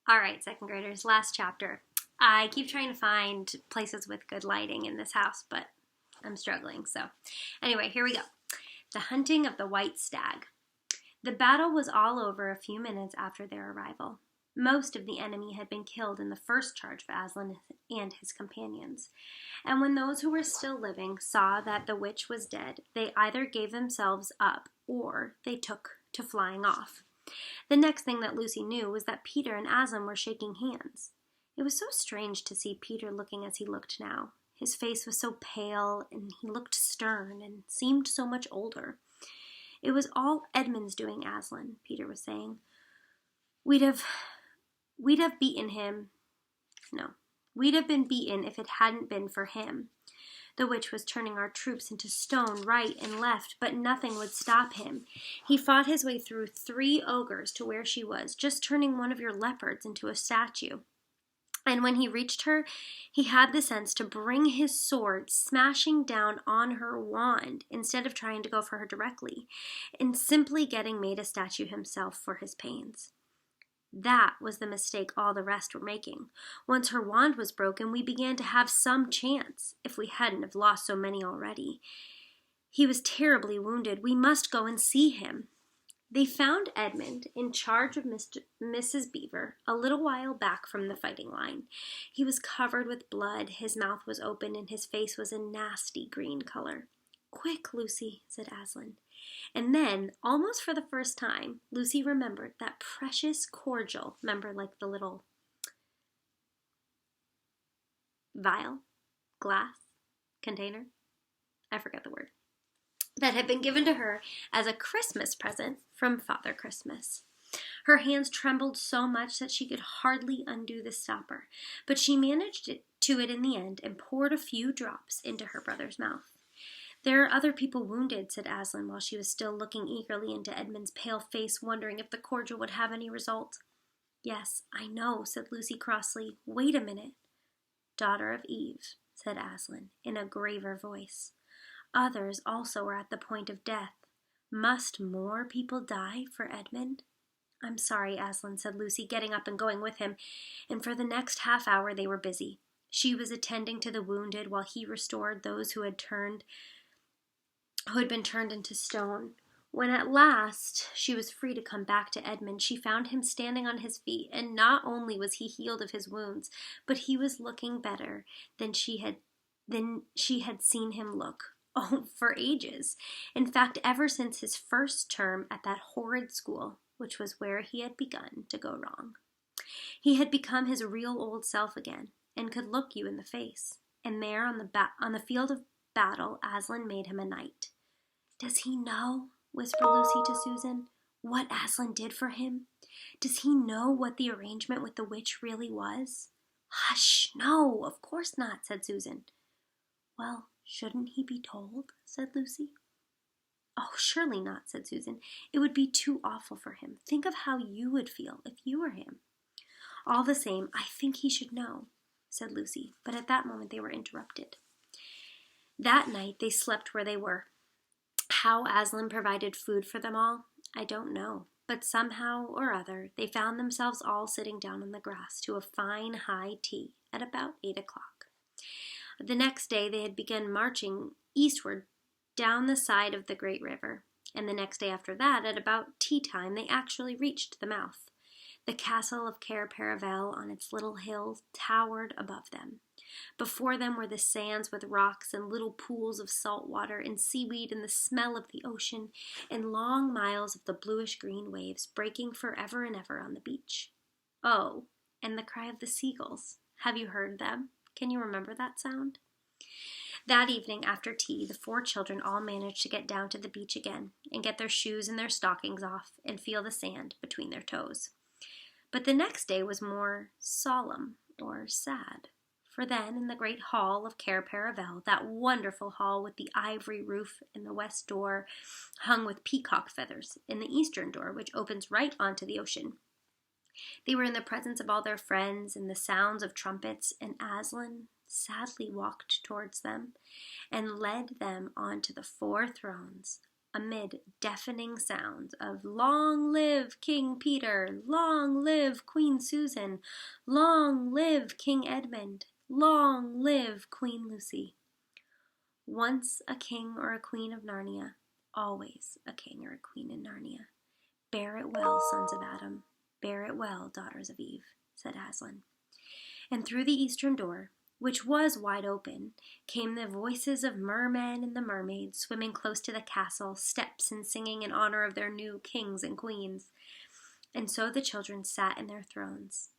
All right, second graders, last chapter. I keep trying to find places with good lighting in this house, but I'm struggling. So anyway, here we go. The hunting of the white stag. The battle was all over a few minutes after their arrival. Most of the enemy had been killed in the first charge of Aslan and his companions, and when those who were still living saw that the witch was dead, they either gave themselves up or they took to flying off. The next thing that Lucy knew was that Peter and Aslan were shaking hands. It was so strange to see Peter looking as he looked now. His face was so pale, and he looked stern and seemed so much older. It was all Edmund's doing, Aslan, Peter was saying. We'd have beaten him. No, we'd have been beaten if it hadn't been for him. The witch was turning our troops into stone right and left, but nothing would stop him. He fought his way through 3 ogres to where she was, just turning one of your leopards into a statue. And when he reached her, he had the sense to bring his sword smashing down on her wand instead of trying to go for her directly, and simply getting made a statue himself for his pains. That was the mistake all the rest were making. Once her wand was broken, we began to have some chance, if we hadn't have lost so many already. He was terribly wounded. We must go and see him. They found Edmund in charge of Mrs. Beaver a little while back from the fighting line. He was covered with blood, his mouth was open, and his face was a nasty green color. "Quick, Lucy," said Aslan. And then, almost for the first time, Lucy remembered that precious cordial, remember, like the little vial, glass, container? I forget the word. That had been given to her as a Christmas present from Father Christmas. Her hands trembled so much that she could hardly undo the stopper, but she managed it in the end and poured a few drops into her brother's mouth. "There are other people wounded," said Aslan, while she was still looking eagerly into Edmund's pale face, wondering if the cordial would have any result. "Yes, I know," said Lucy crossly. "Wait a minute." "Daughter of Eve," said Aslan, in a graver voice. "Others also are at the point of death. Must more people die for Edmund?" "I'm sorry, Aslan," said Lucy, getting up and going with him, and for the next half hour they were busy. She was attending to the wounded while he restored those who had been turned into stone. When at last she was free to come back to Edmund, she found him standing on his feet, and not only was he healed of his wounds, but he was looking better than she had seen him look. Oh, for ages. In fact, ever since his first term at that horrid school, which was where he had begun to go wrong. He had become his real old self again, and could look you in the face. And there on the field of battle, Aslan made him a knight. "Does he know," whispered Lucy to Susan, "what Aslan did for him? Does he know what the arrangement with the witch really was?" "Hush, no, of course not," said Susan. "Well, shouldn't he be told?" said Lucy. "Oh, surely not," said Susan. "It would be too awful for him. Think of how you would feel if you were him." "All the same, I think he should know," said Lucy, but at that moment they were interrupted. That night they slept where they were. How Aslan provided food for them all, I don't know, but somehow or other they found themselves all sitting down on the grass to a fine high tea at about 8 o'clock. The next day they had begun marching eastward down the side of the great river, and the next day after that, at about tea time, they actually reached the mouth. The castle of Cair Paravel on its little hill towered above them. Before them were the sands with rocks and little pools of salt water and seaweed and the smell of the ocean and long miles of the bluish-green waves breaking forever and ever on the beach. Oh, and the cry of the seagulls. Have you heard them? Can you remember that sound? That evening after tea, the 4 children all managed to get down to the beach again and get their shoes and their stockings off and feel the sand between their toes. But the next day was more solemn or sad. For then, in the great hall of Cair Paravel, that wonderful hall with the ivory roof and the west door hung with peacock feathers, and the eastern door, which opens right onto the ocean, they were in the presence of all their friends and the sounds of trumpets, and Aslan sadly walked towards them and led them onto the 4 thrones amid deafening sounds of "Long live King Peter! Long live Queen Susan! Long live King Edmund! Long live Queen Lucy!" Once a king or a queen of Narnia, always a king or a queen in Narnia. "Bear it well, sons of Adam. Bear it well, daughters of Eve," said Aslan. And through the eastern door, which was wide open, came the voices of mermen and the mermaids swimming close to the castle steps and singing in honor of their new kings and queens. And so the children sat in their thrones,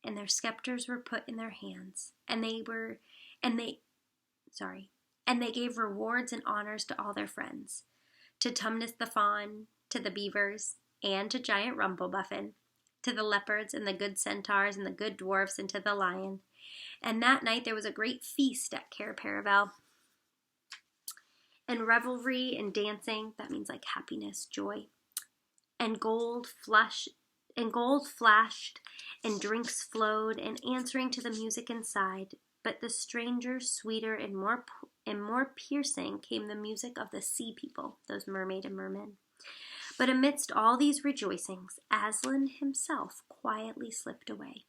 and their scepters were put in their hands, and they gave rewards and honors to all their friends, to Tumnus the fawn, to the beavers, and to giant Rumblebuffin, to the leopards and the good centaurs and the good dwarfs, and to the lion. And that night there was a great feast at Cair Paravel, and revelry and dancing, that means like happiness, joy, and gold flashed, and drinks flowed, and answering to the music inside. But the stranger, sweeter and more piercing came the music of the sea people, those mermaid and mermen. But amidst all these rejoicings, Aslan himself quietly slipped away.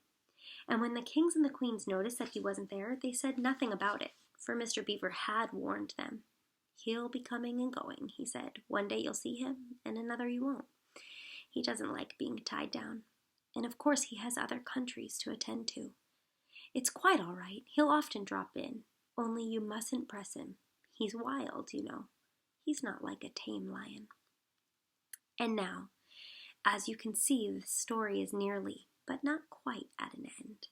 And when the kings and the queens noticed that he wasn't there, they said nothing about it, for Mr. Beaver had warned them. "He'll be coming and going," he said. "One day you'll see him, and another you won't. He doesn't like being tied down. And of course he has other countries to attend to. It's quite all right. He'll often drop in, only you mustn't press him. He's wild, you know. He's not like a tame lion." And now, as you can see, the story is nearly, but not quite, at an end.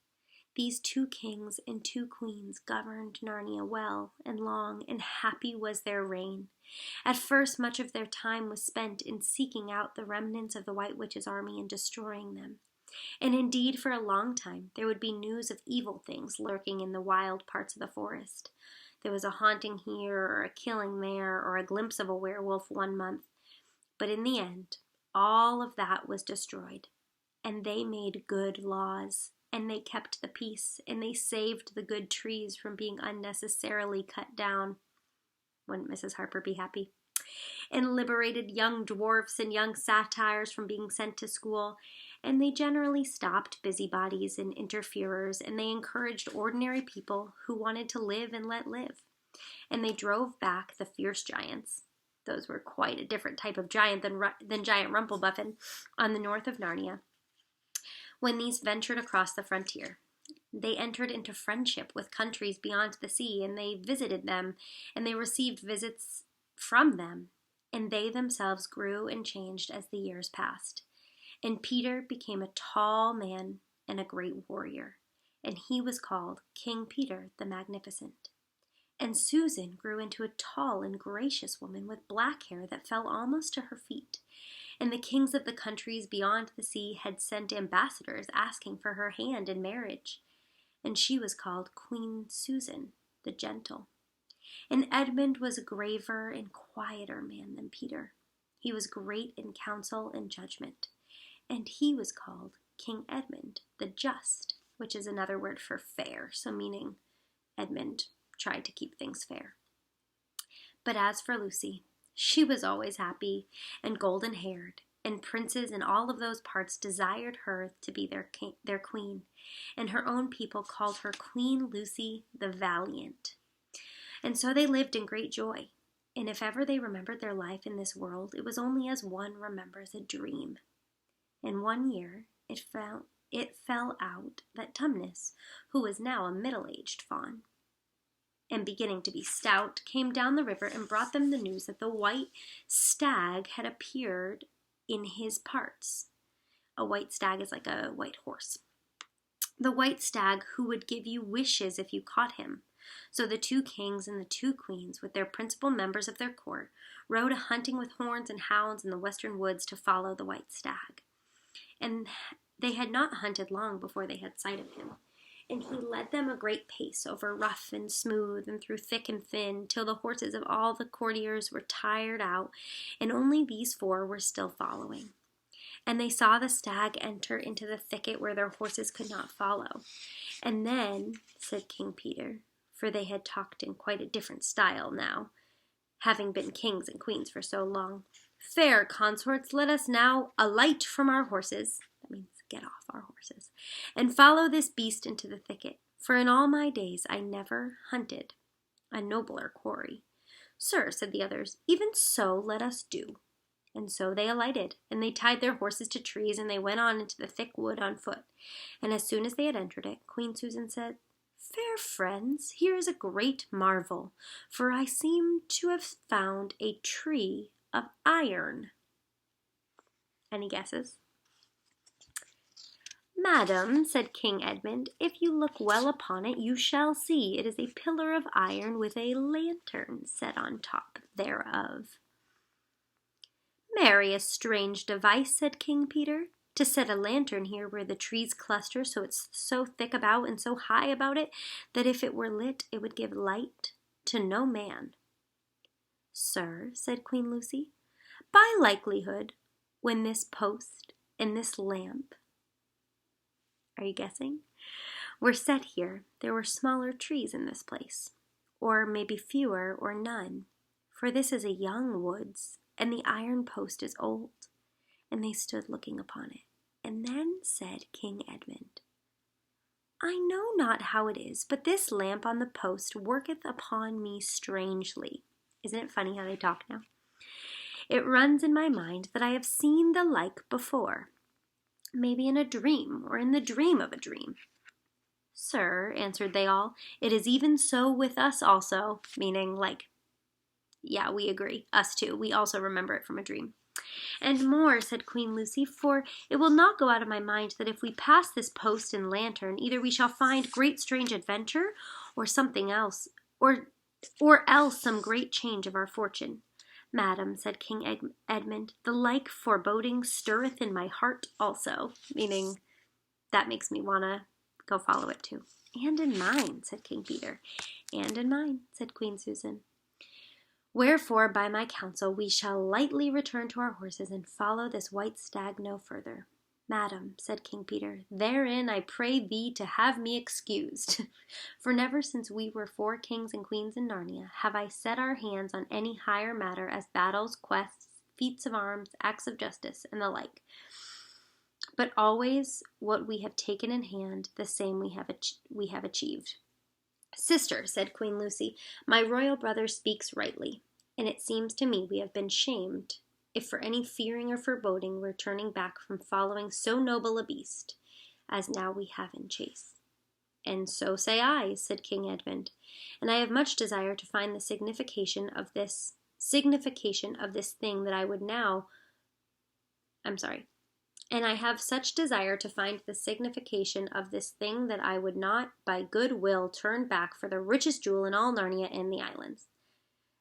These 2 kings and 2 queens governed Narnia well and long, and happy was their reign. At first, much of their time was spent in seeking out the remnants of the White Witch's army and destroying them. And indeed, for a long time, there would be news of evil things lurking in the wild parts of the forest. There was a haunting here, or a killing there, or a glimpse of a werewolf one month. But in the end, all of that was destroyed. And they made good laws, and they kept the peace, and they saved the good trees from being unnecessarily cut down. Wouldn't Mrs. Harper be happy? And liberated young dwarfs and young satyrs from being sent to school, and they generally stopped busybodies and interferers, and they encouraged ordinary people who wanted to live and let live. And they drove back the fierce giants. Those were quite a different type of giant than giant Rumblebuffin on the north of Narnia. When these ventured across the frontier, they entered into friendship with countries beyond the sea, and they visited them, and they received visits from them, and they themselves grew and changed as the years passed. And Peter became a tall man and a great warrior, and he was called King Peter the Magnificent. And Susan grew into a tall and gracious woman with black hair that fell almost to her feet. And the kings of the countries beyond the sea had sent ambassadors asking for her hand in marriage. And she was called Queen Susan the Gentle. And Edmund was a graver and quieter man than Peter. He was great in counsel and judgment. And he was called King Edmund the Just, which is another word for fair, so meaning Edmund tried to keep things fair. But as for Lucy, she was always happy and golden-haired, and princes in all of those parts desired her to be their queen, and her own people called her Queen Lucy the Valiant. And so they lived in great joy, and if ever they remembered their life in this world, it was only as one remembers a dream. And one year it fell out that Tumnus, who was now a middle-aged fawn, and beginning to be stout, came down the river and brought them the news that the white stag had appeared in his parts. A white stag is like a white horse. The white stag who would give you wishes if you caught him. So the 2 kings and the 2 queens, with their principal members of their court, rode a-hunting with horns and hounds in the western woods to follow the white stag. And they had not hunted long before they had sight of him. And he led them a great pace over rough and smooth and through thick and thin, till the horses of all the courtiers were tired out, and only these 4 were still following. And they saw the stag enter into the thicket where their horses could not follow. And then, said King Peter, for they had talked in quite a different style now, having been kings and queens for so long. Fair consorts, let us now alight from our horses, that means get off our horses, and follow this beast into the thicket, for in all my days I never hunted a nobler quarry. Sir, said the others, even so let us do. And so they alighted, and they tied their horses to trees, and they went on into the thick wood on foot. And as soon as they had entered it, Queen Susan said, Fair friends, here is a great marvel, for I seem to have found a tree of iron. Any guesses? Madam, said King Edmund, if you look well upon it, you shall see it is a pillar of iron with a lantern set on top thereof. Marry, a strange device, said King Peter, to set a lantern here where the trees cluster so it's so thick about and so high about it that if it were lit it would give light to no man. Sir, said Queen Lucy, by likelihood, when this post and this lamp, are you guessing, were set here, there were smaller trees in this place, or maybe fewer or none, for this is a young woods, and the iron post is old. And they stood looking upon it. And then said King Edmund, I know not how it is, but this lamp on the post worketh upon me strangely. Isn't it funny how they talk now? It runs in my mind that I have seen the like before, maybe in a dream, or in the dream of a dream. Sir, answered they all, it is even so with us also, meaning like, yeah, we agree, us too, we also remember it from a dream. And more, said Queen Lucy, for it will not go out of my mind that if we pass this post and lantern, either we shall find great strange adventure, or something else, or else some great change of our fortune. Madam, said King Edmund, the like foreboding stirreth in my heart also, meaning that makes me want to go follow it too. And in mine, said King Peter. And in mine, said Queen Susan. Wherefore, by my counsel, we shall lightly return to our horses and follow this white stag no further. Madam, said King Peter, therein I pray thee to have me excused. For never since we were 4 kings and queens in Narnia have I set our hands on any higher matter as battles, quests, feats of arms, acts of justice, and the like. But always what we have taken in hand, the same we have achieved. Sister, said Queen Lucy, my royal brother speaks rightly, and it seems to me we have been shamed if for any fearing or foreboding we're turning back from following so noble a beast as now we have in chase. And so say I, said King Edmund, and I have much desire to find the signification of this thing that I would now, and I have such desire to find the signification of this thing that I would not by good will turn back for the richest jewel in all Narnia and the islands.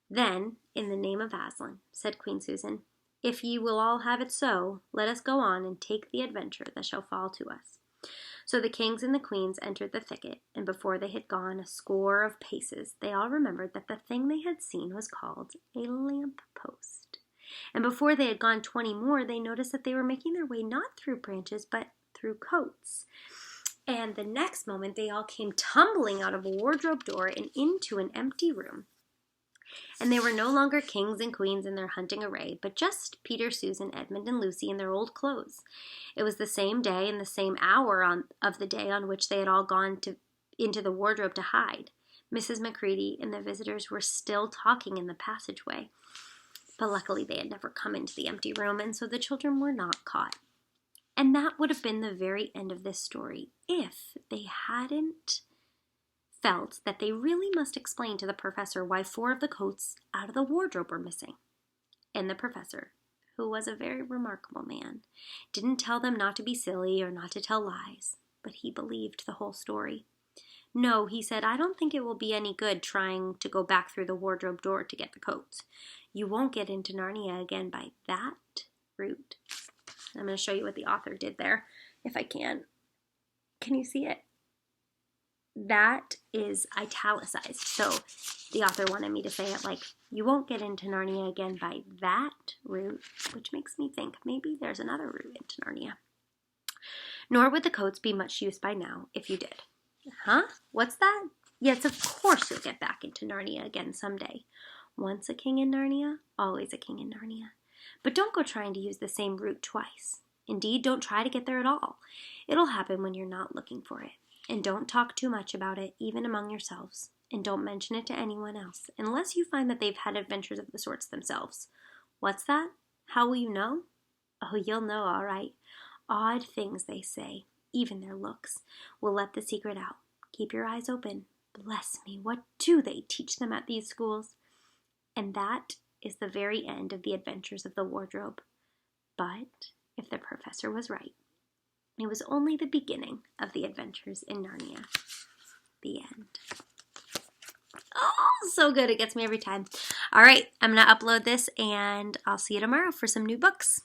Then, in the name of Aslan, said Queen Susan, if ye will all have it so, let us go on and take the adventure that shall fall to us. So the kings and the queens entered the thicket, and before they had gone a score of paces, they all remembered that the thing they had seen was called a lamp post. And before they had gone 20 more, they noticed that they were making their way not through branches, but through coats. And the next moment, they all came tumbling out of a wardrobe door and into an empty room. And they were no longer kings and queens in their hunting array, but just Peter, Susan, Edmund, and Lucy in their old clothes. It was the same day and the same hour of the day on which they had all gone into the wardrobe to hide. Mrs. Macready and the visitors were still talking in the passageway. But luckily they had never come into the empty room, and so the children were not caught. And that would have been the very end of this story if they hadn't felt that they really must explain to the professor why 4 of the coats out of the wardrobe were missing. And the professor, who was a very remarkable man, didn't tell them not to be silly or not to tell lies, but he believed the whole story. No, he said, I don't think it will be any good trying to go back through the wardrobe door to get the coats. You won't get into Narnia again by that route. I'm going to show you what the author did there, if I can. Can you see it? That is italicized. So the author wanted me to say it like, you won't get into Narnia again by that route, which makes me think maybe there's another route into Narnia. Nor would the coats be much use by now if you did. Huh? What's that? Yes, of course you'll get back into Narnia again someday. Once a king in Narnia, always a king in Narnia. But don't go trying to use the same route twice. Indeed, don't try to get there at all. It'll happen when you're not looking for it. And don't talk too much about it, even among yourselves. And don't mention it to anyone else, unless you find that they've had adventures of the sorts themselves. What's that? How will you know? Oh, you'll know, all right. Odd things they say, even their looks, will let the secret out. Keep your eyes open. Bless me, what do they teach them at these schools? And that is the very end of the adventures of the wardrobe. But if the professor was right, it was only the beginning of the adventures in Narnia. The end. Oh, so good. It gets me every time. All right, I'm going to upload this, and I'll see you tomorrow for some new books.